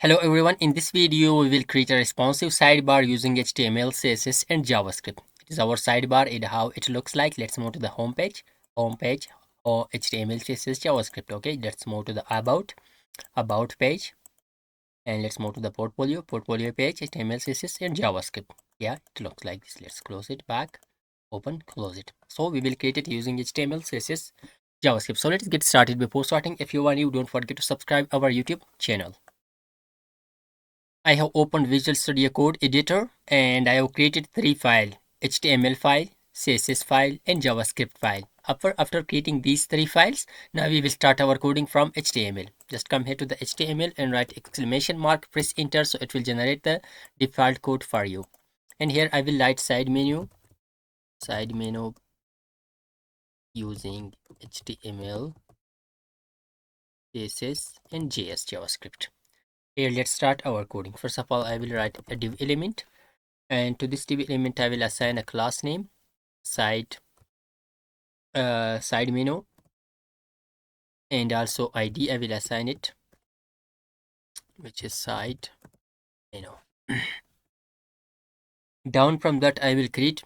Hello everyone, in this video we will create a responsive sidebar using HTML, CSS and JavaScript. It is our sidebar and how it looks like. Let's move to the home page, or HTML, CSS, JavaScript. Okay, let's move to the about page, and let's move to the portfolio page, HTML, CSS and JavaScript. Yeah, it looks like this. Let's close it back, open, close it. So we will create it using HTML, CSS, JavaScript. So let's get started. Before starting, if you are new, don't forget to subscribe our YouTube channel. I have opened Visual Studio Code editor and I have created three files: HTML file, CSS file and JavaScript file. After creating these three files, now we will start our coding from HTML. Just come here to the HTML and write exclamation mark, press enter, so it will generate the default code for you. And here I will write side menu using HTML, CSS and JavaScript. Here let's start our coding. First of all, I will write a div element, and to this div element I will assign a class name, side menu, and also ID I will assign it, which is side menu. Down from that I will create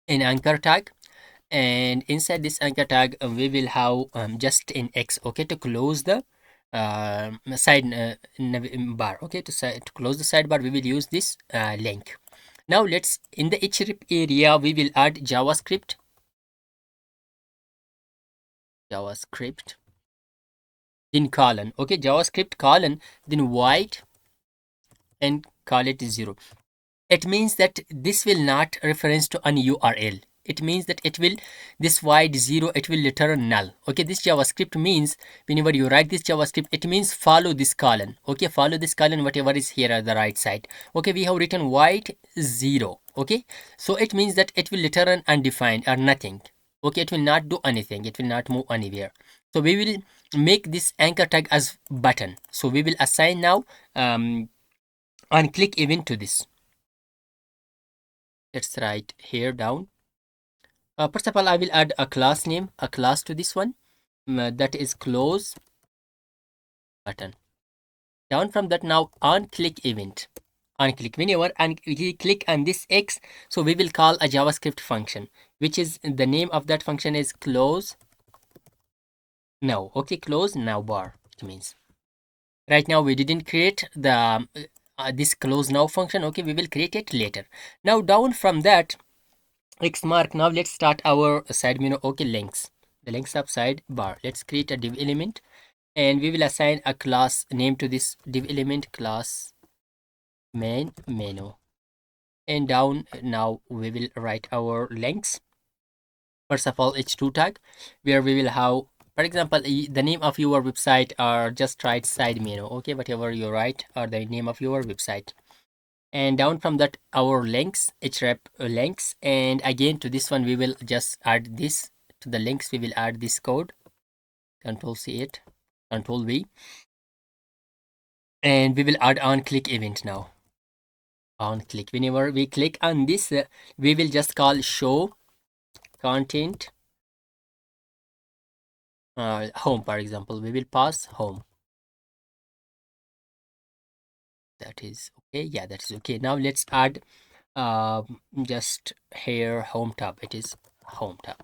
an anchor tag, and inside this anchor tag we will have just an X, okay, to close the bar. Okay, to close the sidebar we will use this link. Now let's, in the href area we will add JavaScript, then colon, okay, JavaScript colon, then void and call it 0. It means that this will not reference to an URL. It means that it will, this void 0, it will return null. Okay, this JavaScript means whenever you write this JavaScript, it means follow this colon. Okay, follow this colon, whatever is here at the right side. Okay, we have written void 0. Okay, so it means that it will return undefined or nothing. Okay, it will not do anything, it will not move anywhere. So we will make this anchor tag as button. So we will assign now on click event to this. Let's write here down. First of all, I will add a class name, a class to this one, that is close button. Down from that, now on click event, on click, whenever and we click on this X, so we will call a JavaScript function, which is the name of that function is close now. Okay, close now bar. It means right now we didn't create the this close now function. Okay, we will create it later. Now down from that X mark, now let's start our side menu. Okay, links, the links of sidebar. Let's create a div element and we will assign a class name to this div element, class main menu. And down now we will write our links. First of all, h2 tag, where we will have, for example, the name of your website, or just write side menu. Okay, whatever you write or the name of your website. And down from that our links, href links, and again to this one we will just add this, to the links we will add this code, control C it, control V, and we will add on click event. Now on click, whenever we click on this, we will just call show content home. For example, we will pass home. That is okay. Yeah, that is okay. Now let's add just here home tab. It is home tab.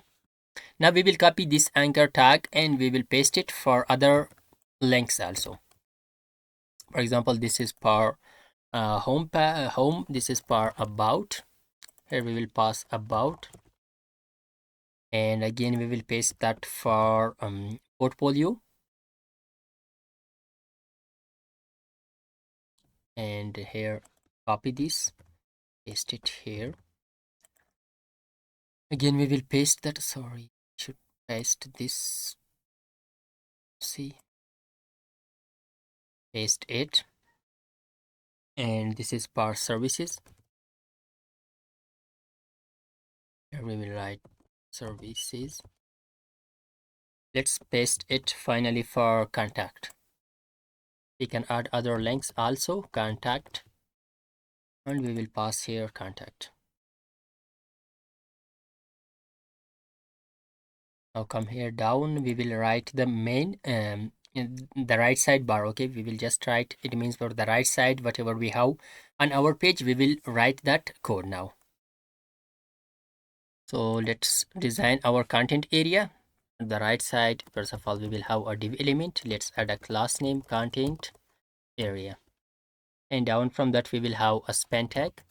Now we will copy this anchor tag and we will paste it for other links also. For example, this is for home, this is for about. Here we will pass about, and again we will paste that for portfolio, and here copy this, paste it here. Again we will paste that, sorry, should paste this, see, paste it, and this is for services. Here we will write services. Let's paste it finally for contact. We can add other links also, contact, and we will pass here contact. Now come here down, we will write the main in the right sidebar. Okay, we will just write, it means for the right side, whatever we have on our page, we will write that code now. So let's design our content area. On the right side, first of all, we will have a div element. Let's add a class name content area, and down from that we will have a span tag.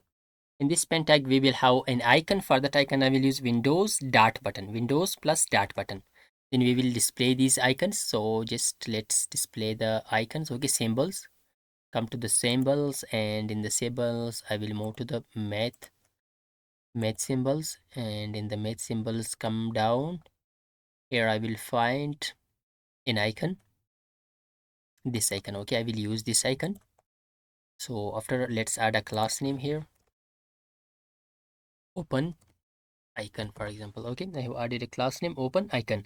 In this span tag we will have an icon. For that icon I will use Windows dot button, Windows plus dot button. Then we will display these icons. So just let's display the icons. Okay, symbols, come to the symbols, and in the symbols I will move to the math symbols, and in the math symbols come down here. I will find an icon, this icon. Okay, I will use this icon. So after, let's add a class name here, open icon, for example. Okay, I have added a class name open icon,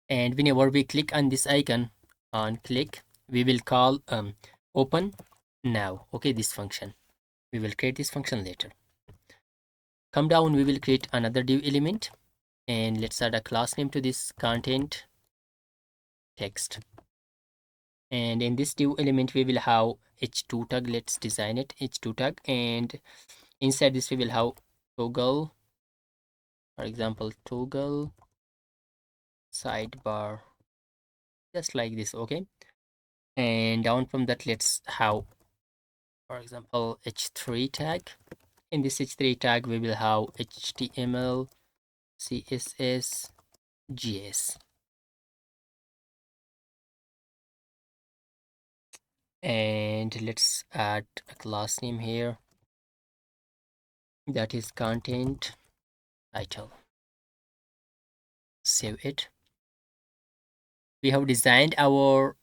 and whenever we click on this icon, on click, we will call open now. Okay, this function, we will create this function later. Come down, we will create another div element, and let's add a class name to this content text. And in this div element we will have h2 tag. Let's design it, h2 tag, and inside this we will have toggle, for example, toggle sidebar, just like this. Okay, and down from that let's have, for example, h3 tag. In this h3 tag we will have HTML CSS JS, and let's add a class name here, that is content title. Save it. We have designed our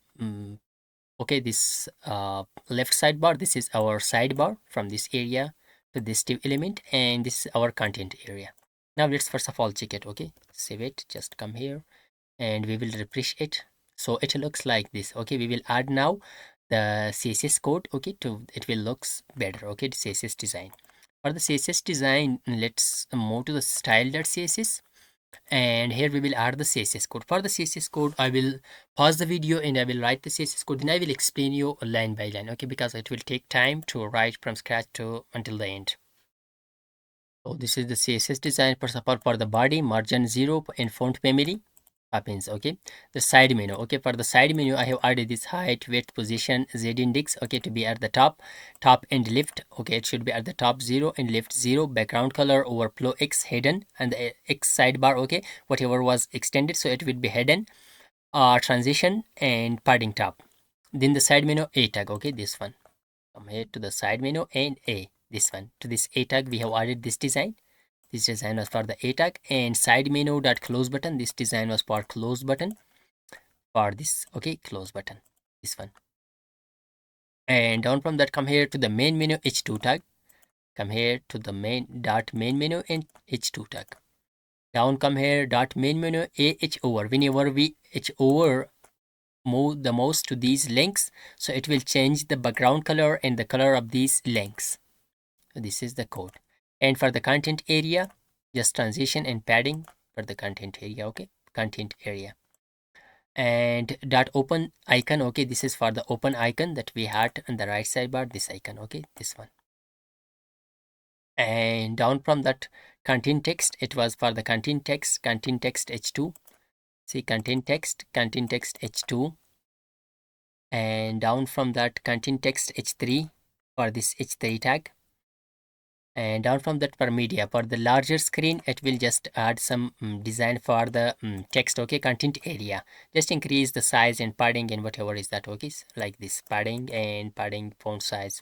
okay, this left sidebar, this is our sidebar from this area to this div element, and this is our content area. Now let's first of all check it. Okay, save it, just come here and we will refresh it. So it looks like this. Okay, we will add now the CSS code. Okay, to it will looks better. Okay, the CSS design. For the CSS design, let's move to the style.css, and here we will add the CSS code. For the CSS code, I will pause the video and I will write the CSS code. Then I will explain you line by line. Okay, because it will take time to write from scratch to until the end. So this is the CSS design. First of all, for the body, margin 0 and font family happens. Okay, the side menu. Okay, for the side menu I have added this height, weight, position, z index. Okay, to be at the top and left. Okay, it should be at the top 0 and left 0. Background color overflow x hidden, and the x sidebar. Okay, whatever was extended, so it will be hidden. Transition and padding top. Then the side menu a tag. Okay, this one, come here to the side menu and a, this one, to this a tag we have added this design. This design was for the a tag, and side menu dot close button, this design was for close button, for this. Okay, close button, this one. And down from that, come here to the main menu h2 tag, come here to the main menu and h2 tag. Down, come here dot main menu a h over. Whenever we h over move the mouse to these links, so it will change the background color and the color of these links. So this is the code. And for the content area, just transition and padding for the content area. Okay, content area. And dot open icon. Okay, this is for the open icon that we had on the right sidebar, this icon. Okay, this one. And down from that, content text, it was for the content text h2. See, content text h2. And down from that, content text h3 for this h3 tag. And down from that, for media, for the larger screen, it will just add some design for the text. Okay, content area, just increase the size and padding and whatever is that. Okay, like this, padding and padding, font size,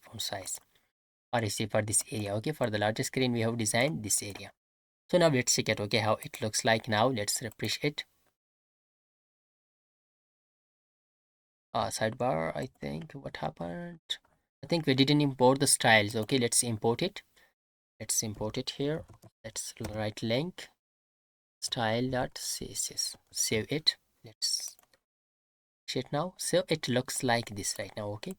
or you see for this area. Okay, for the larger screen we have designed this area. So now let's check it. Okay, how it looks like now. Let's refresh it. Sidebar, I think what happened, I think we didn't import the styles. Okay, let's import it. Let's import it here. Let's right link style.css, save it. Let's see it now. So it looks like this right now. Okay,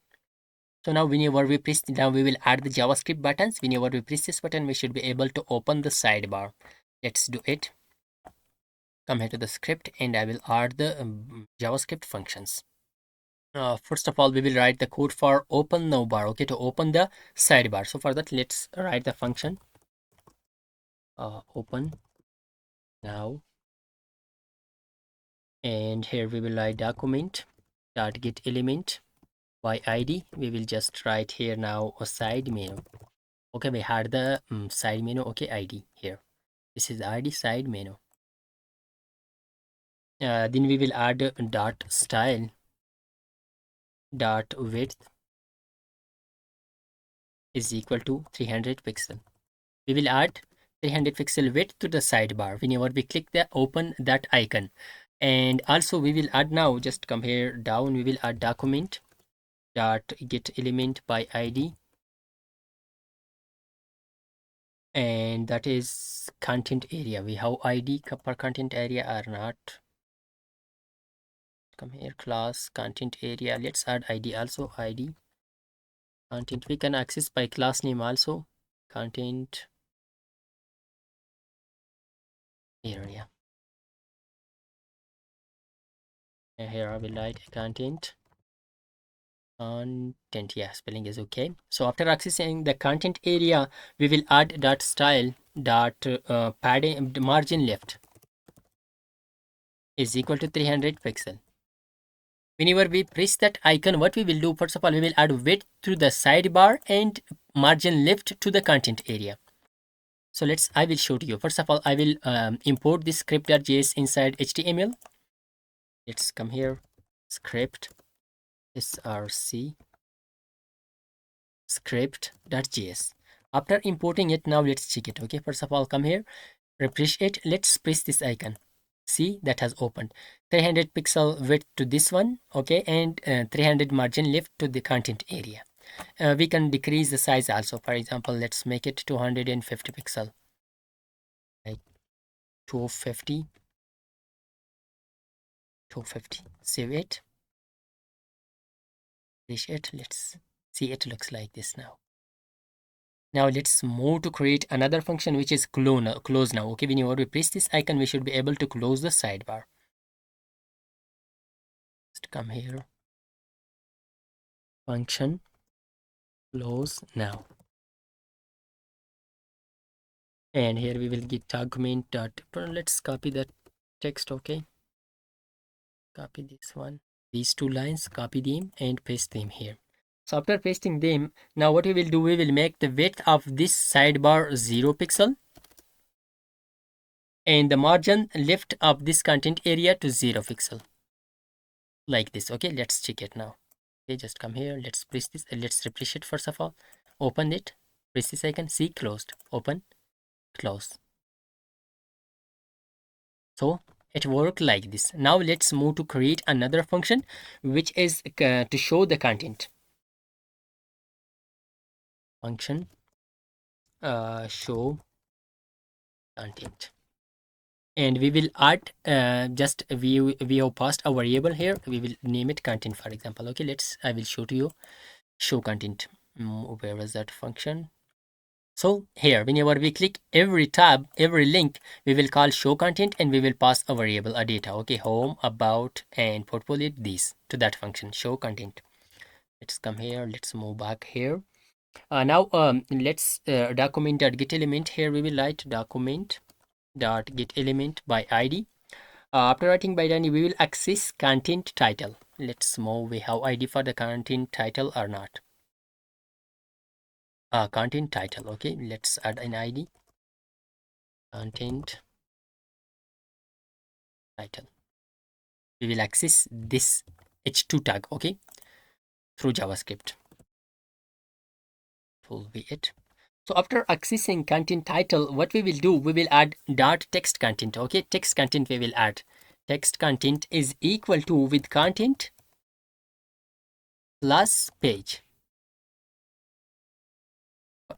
so now whenever we press down, we will add the JavaScript buttons. Whenever we press this button, we should be able to open the sidebar. Let's do it. Come here to the script and I will add the JavaScript functions. First of all, we will write the code for open now bar, okay, to open the sidebar. So for that, let's write the function open now, and here we will write document dot get element by id. We will just write here now a side menu. Okay, we had the side menu. Okay, id here. This is id side menu. Then we will add dot style dot width is equal to 300 pixel. We will add 300 pixel width to the sidebar whenever we click the open that icon. And also we will add now, just come here down, we will add document dot get element by id, and that is content area. We have id per content area or not. Come here, class content area, let's add id also. Id content we can access by class name also, content area. And here I will write content, yeah, spelling is okay. So after accessing the content area, we will add dot style dot padding margin left is equal to 300 pixel. Whenever we press that icon, what we will do, first of all, we will add width to the sidebar and margin left to the content area. So I will show to you. First of all, I will import this script.js inside HTML. Let's come here, script src script.js. After importing it, now let's check it. Okay, first of all, come here, refresh it. Let's press this icon. See, that has opened. 300 pixel width to this one, okay, and 300 margin left to the content area. We can decrease the size also. For example, let's make it 250 pixel, like 250. Save it, refresh it. Let's see, it looks like this now. Now let's move to create another function, which is close now. Okay, whenever we press this icon, we should be able to close the sidebar. Just come here, function close now, and here we will get document dot. Let's copy the text. Okay, copy this one, these two lines, copy them and paste them here. So after pasting them, now what we will do, we will make the width of this sidebar 0 pixel and the margin left of this content area to 0 pixel, like this. Okay, let's check it now. Okay, just come here, let's press this, let's refresh it. First of all, open it, press this icon, see, closed, open, close. So it worked like this. Now let's move to create another function, which is to show the content. Function show content, and we will add just we have passed a variable here. We will name it content, for example. Okay, I will show to you show content. Where was that function? So here, whenever we click every tab, every link, we will call show content and we will pass a variable, a data. Okay, home, about, and portfolio, these to that function, show content. Let's come here, let's move back here. Now let's document dot get element. Here we will write document dot get element by id. After writing by id, we will access content title. Let's move, we have id for the content title or not. Content title. Okay, let's add an id, content title. We will access this h2 tag, okay, through JavaScript. Will be it. So after accessing content title, what we will do, we will add dot text content. Okay, text content we will add. Text content is equal to with content plus page.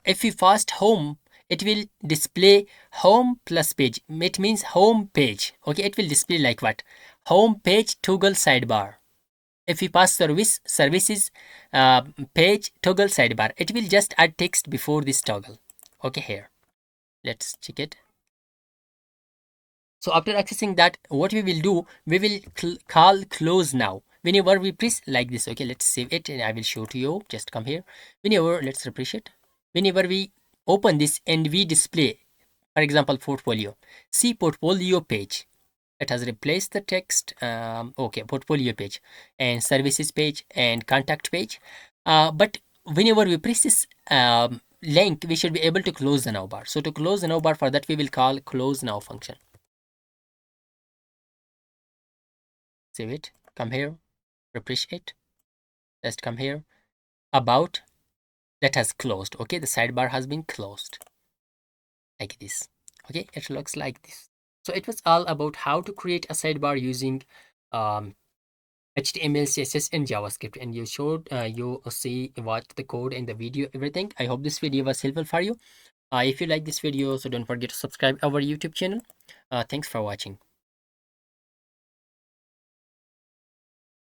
If we fast home, it will display home plus page. It means home page. Okay, it will display like what? Home page toggle sidebar. If we pass services page toggle sidebar, it will just add text before this toggle. Okay, here let's check it. So after accessing that, what we will do, we will call close now. whenever we press like this, okay, let's save it and I will show to you. Just come here. Whenever, let's refresh it. Whenever we open this and we display, for example, portfolio, see portfolio page. It has replaced the text. Okay, portfolio page and services page and contact page. But whenever we press this link, we should be able to close the now bar. So to close the now bar, for that we will call close now function. Save it, come here, refresh it, just come here, about, that has closed. Okay, the sidebar has been closed like this. Okay, it looks like this. So it was all about how to create a sidebar using HTML, CSS, and JavaScript. And you showed, you see what the code and the video, everything. I hope this video was helpful for you. If you like this video, so don't forget to subscribe our YouTube channel. Thanks for watching.